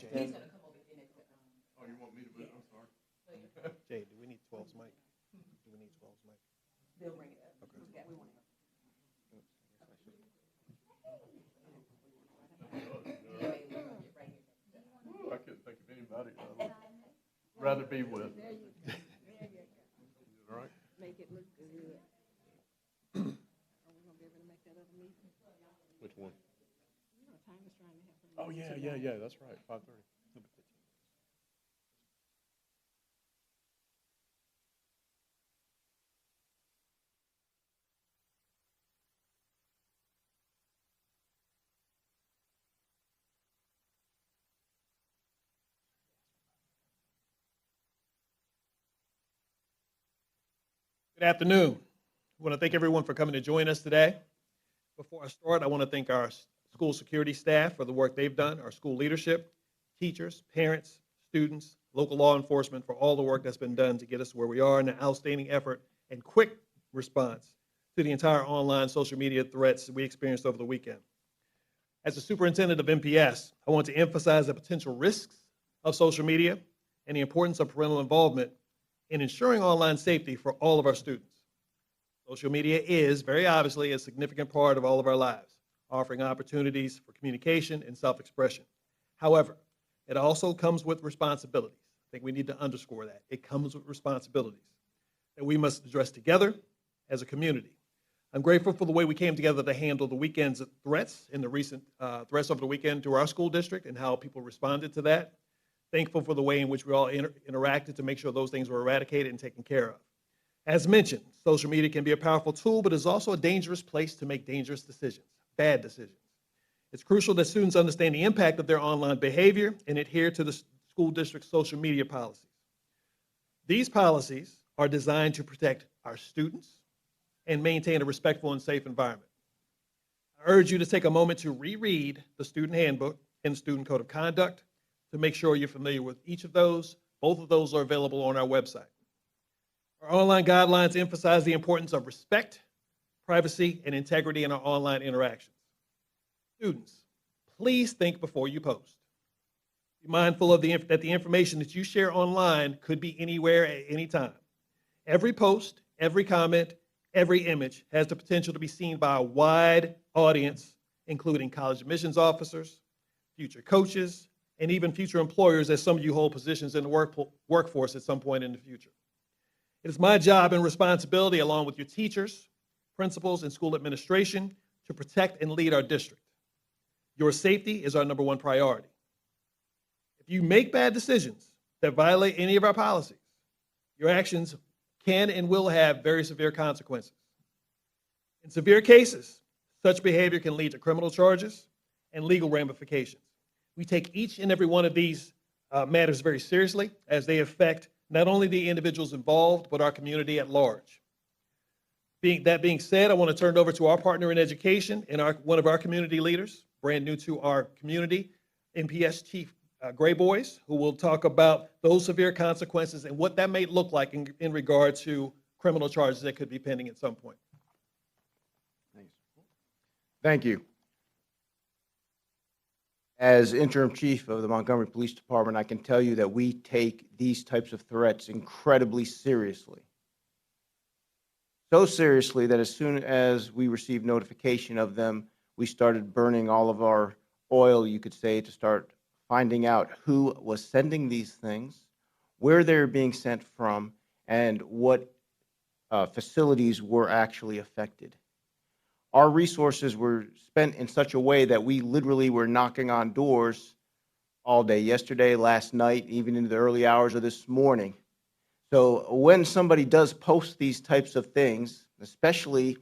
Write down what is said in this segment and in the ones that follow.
And gonna come over here next to, oh, you want me to? I'm sorry. Jay, do we need 12's mic? Do we need 12's mic? they'll bring it up. Okay. Yeah, we want to. I couldn't think of anybody I would rather be with. There you go. All right. Make it look good. Are we gonna be able to make that other meeting? Which one? You know, Time is trying to have her. Oh, yeah. That's right. 5:30. Good afternoon. I want to thank everyone for coming to join us today. Before I start, I want to thank our school security staff for the work they've done, our school leadership, teachers, parents, students, local law enforcement for all the work that's been done to get us where we are, and the outstanding effort and quick response to the entire online social media threats we experienced over the weekend. As the superintendent of MPS, I want to emphasize the potential risks of social media and the importance of parental involvement in ensuring online safety for all of our students. Social media is, very obviously, a significant part of all of our lives, offering opportunities for communication and self-expression. However, it also comes with responsibilities. I think we need to underscore that. It comes with responsibilities that we must address together as a community. I'm grateful for the way we came together to handle the weekend's threats and the recent threats over the weekend to our school district and how people responded to that. Thankful for the way in which we all interacted to make sure those things were eradicated and taken care of. As mentioned, social media can be a powerful tool, but it's also a dangerous place to make dangerous decisions, bad decisions. It's crucial that students understand the impact of their online behavior and adhere to the school district's social media policies. These policies are designed to protect our students and maintain a respectful and safe environment. I urge you to take a moment to reread the student handbook and student code of conduct to make sure you're familiar with each of those. Both of those are available on our website. Our online guidelines emphasize the importance of respect, privacy, and integrity in our online interactions. Students, please think before you post. Be mindful of that the information that you share online could be anywhere at any time. Every post, every comment, every image has the potential to be seen by a wide audience, including college admissions officers, future coaches, and even future employers, as some of you hold positions in the workforce at some point in the future. It is my job and responsibility, along with your teachers, principals, and school administration, to protect and lead our district. Your safety is our number one priority. If you make bad decisions that violate any of our policies, your actions can and will have very severe consequences. In severe cases, such behavior can lead to criminal charges and legal ramifications. We take each and every one of these matters very seriously, as they affect not only the individuals involved, but our community at large. That being said, I want to turn it over to our partner in education and one of our community leaders, brand new to our community, MPS Chief Gray Boys, who will talk about those severe consequences and what that may look like in regard to criminal charges that could be pending at some point. Thank you. As Interim Chief of the Montgomery Police Department, I can tell you that we take these types of threats incredibly seriously. So seriously that as soon as we received notification of them, we started burning all of our oil, you could say, to start finding out who was sending these things, where they're being sent from, and what facilities were actually affected. Our resources were spent in such a way that we literally were knocking on doors all day yesterday, last night, even into the early hours of this morning. So when somebody does post these types of things, especially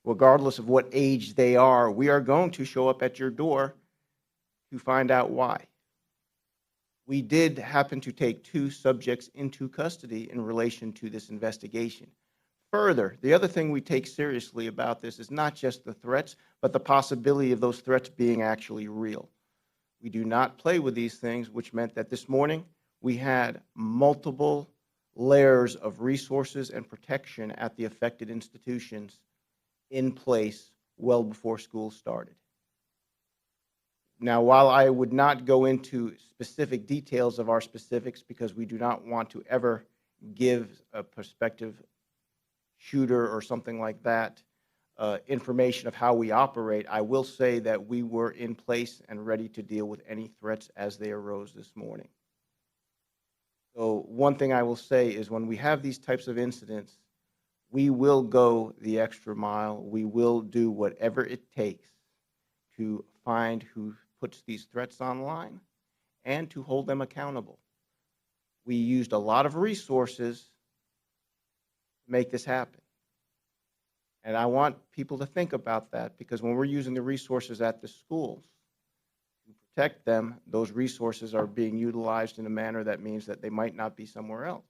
regardless of what age they are, we are going to show up at your door to find out why. We did happen to take 2 subjects into custody in relation to this investigation. Further, the other thing we take seriously about this is not just the threats, but the possibility of those threats being actually real. We do not play with these things, which meant that this morning we had multiple layers of resources and protection at the affected institutions in place well before school started. Now, while I would not go into specific details of our specifics because we do not want to ever give a prospective shooter or something like that information of how we operate, I will say that we were in place and ready to deal with any threats as they arose this morning. So one thing I will say is when we have these types of incidents, we will go the extra mile. We will do whatever it takes to find who puts these threats online and to hold them accountable. We used a lot of resources to make this happen. And I want people to think about that because when we're using the resources at the schools to protect them, those resources are being utilized in a manner that means that they might not be somewhere else.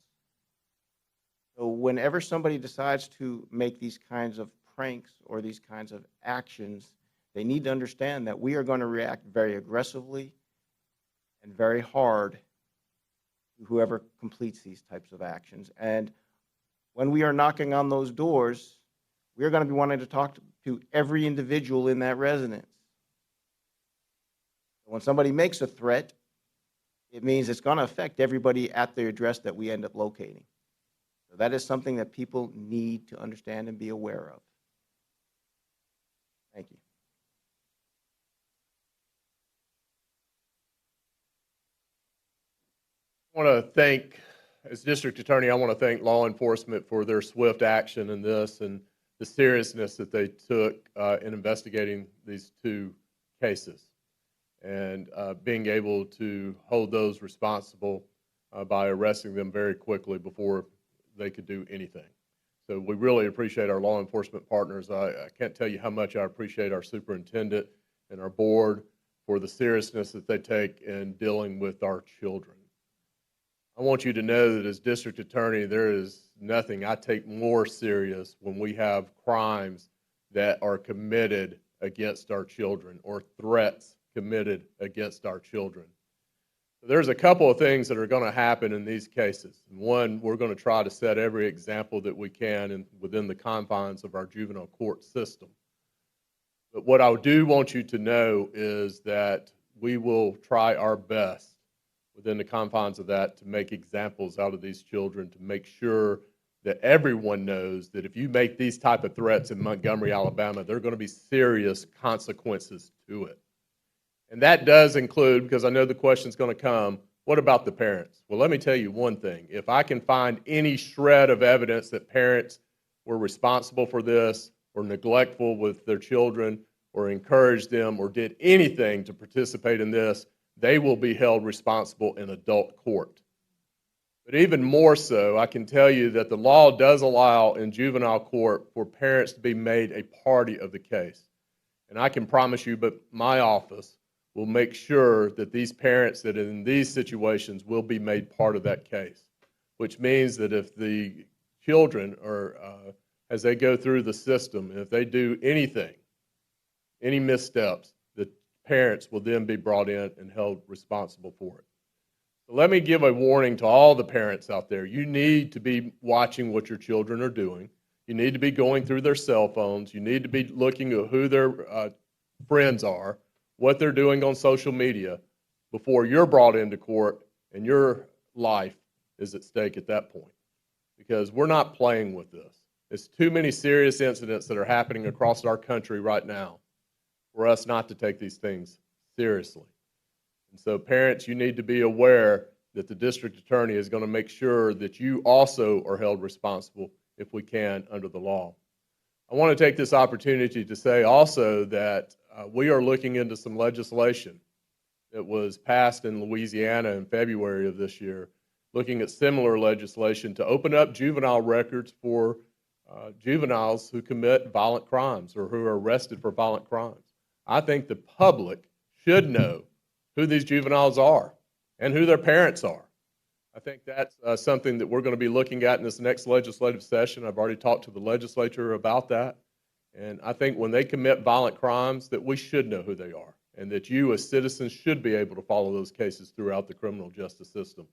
So whenever somebody decides to make these kinds of pranks or these kinds of actions, they need to understand that we are going to react very aggressively and very hard to whoever completes these types of actions. And when we are knocking on those doors, we're going to be wanting to talk to every individual in that residence. When somebody makes a threat, it means it's going to affect everybody at the address that we end up locating. So that is something that people need to understand and be aware of. Thank you. I want to thank, as district attorney, I want to thank law enforcement for their swift action in this and the seriousness that they took in investigating these two cases and being able to hold those responsible by arresting them very quickly before they could do anything. So we really appreciate our law enforcement partners. I can't tell you how much I appreciate our superintendent and our board for the seriousness that they take in dealing with our children. I want you to know that as district attorney, there is nothing I take more serious when we have crimes that are committed against our children or threats committed against our children. There's a couple of things that are going to happen in these cases. One, we're going to try to set every example that we can within the confines of our juvenile court system. But what I do want you to know is that we will try our best within the confines of that to make examples out of these children, to make sure that everyone knows that if you make these type of threats in Montgomery, Alabama, there are going to be serious consequences to it. And that does include, because I know the question's going to come, what about the parents? Well, let me tell you one thing. If I can find any shred of evidence that parents were responsible for this or neglectful with their children or encouraged them or did anything to participate in this, they will be held responsible in adult court. But even more so, I can tell you that the law does allow in juvenile court for parents to be made a party of the case. And I can promise you, but my office will make sure that these parents that are in these situations will be made part of that case, which means that if the children are, as they go through the system, and if they do anything, any missteps, the parents will then be brought in and held responsible for it. So let me give a warning to all the parents out there. You need to be watching what your children are doing. You need to be going through their cell phones. You need to be looking at who their friends are, what they're doing on social media before you're brought into court and your life is at stake at that point. Because we're not playing with this. It's too many serious incidents that are happening across our country right now for us not to take these things seriously. And so parents, you need to be aware that the district attorney is going to make sure that you also are held responsible if we can under the law. I want to take this opportunity to say also that we are looking into some legislation that was passed in Louisiana in February of this year, looking at similar legislation to open up juvenile records for juveniles who commit violent crimes or who are arrested for violent crimes. I think the public should know who these juveniles are and who their parents are. I think that's something that we're going to be looking at in this next legislative session. I've already talked to the legislature about that. And I think when they commit violent crimes that we should know who they are and that you as citizens should be able to follow those cases throughout the criminal justice system.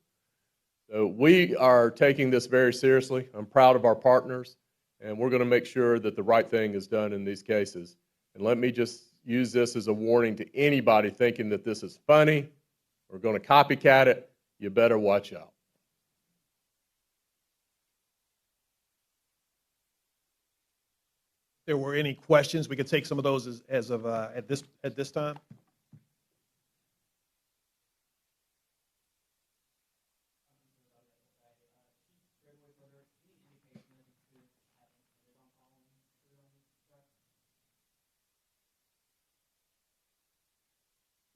So we are taking this very seriously. I'm proud of our partners, and we're going to make sure that the right thing is done in these cases. And let me just use this as a warning to anybody thinking that this is funny or going to copycat it. You better watch out. If there were any questions, we could take some of those at this time.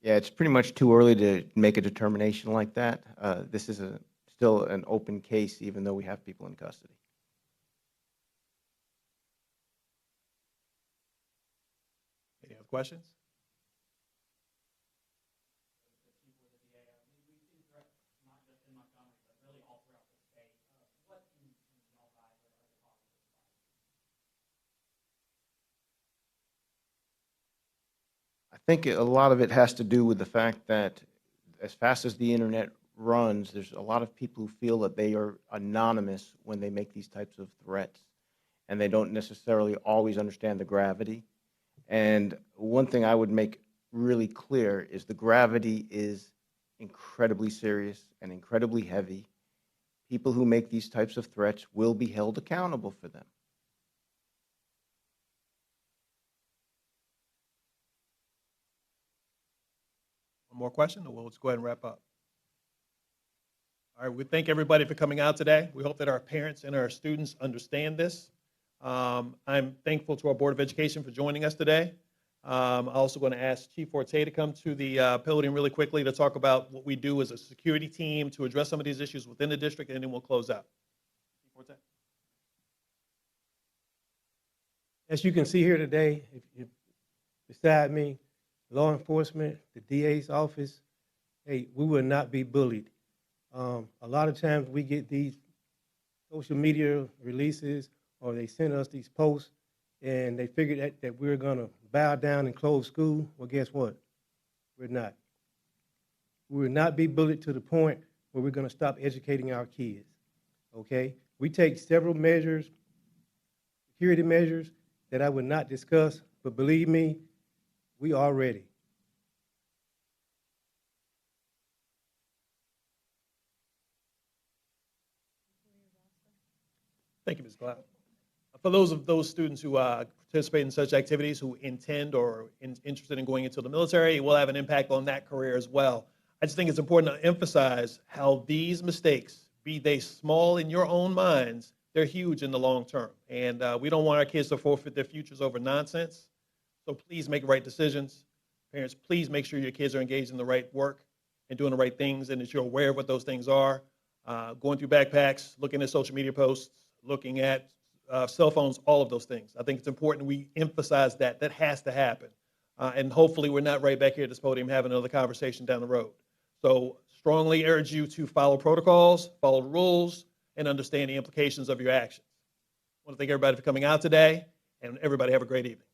Yeah, it's pretty much too early to make a determination like that. This is still an open case, even though we have people in custody. Any other questions? I think a lot of it has to do with the fact that as fast as the internet runs, there's a lot of people who feel that they are anonymous when they make these types of threats, and they don't necessarily always understand the gravity. And one thing I would make really clear is the gravity is incredibly serious and incredibly heavy. People who make these types of threats will be held accountable for them. One more question, or we'll just go ahead and wrap up. All right, we thank everybody for coming out today. We hope that our parents and our students understand this. I'm thankful to our Board of Education for joining us today. I'm also going to ask Chief Forte to come to the podium really quickly to talk about what we do as a security team to address some of these issues within the district, and then we'll close out. Chief Forte. As you can see here today, beside me, law enforcement, the DA's office, hey, we will not be bullied. A lot of times we get these social media releases or they send us these posts and they figure that we're going to bow down and close school. Well, guess what? We're not. We will not be bullied to the point where we're going to stop educating our kids, okay? We take several measures, security measures that I would not discuss, but believe me, we are ready. Thank you, Ms. Cloud. For those students who participate in such activities, who intend or interested in going into the military, it will have an impact on that career as well. I just think it's important to emphasize how these mistakes, be they small in your own minds, they're huge in the long term. And we don't want our kids to forfeit their futures over nonsense. So please make right decisions. Parents, please make sure your kids are engaged in the right work and doing the right things, and that you're aware of what those things are. Going through backpacks, looking at social media posts, looking at cell phones, all of those things. I think it's important we emphasize that. That has to happen. And hopefully we're not right back here at this podium having another conversation down the road. So strongly urge you to follow protocols, follow the rules, and understand the implications of your actions. I want to thank everybody for coming out today, and everybody have a great evening.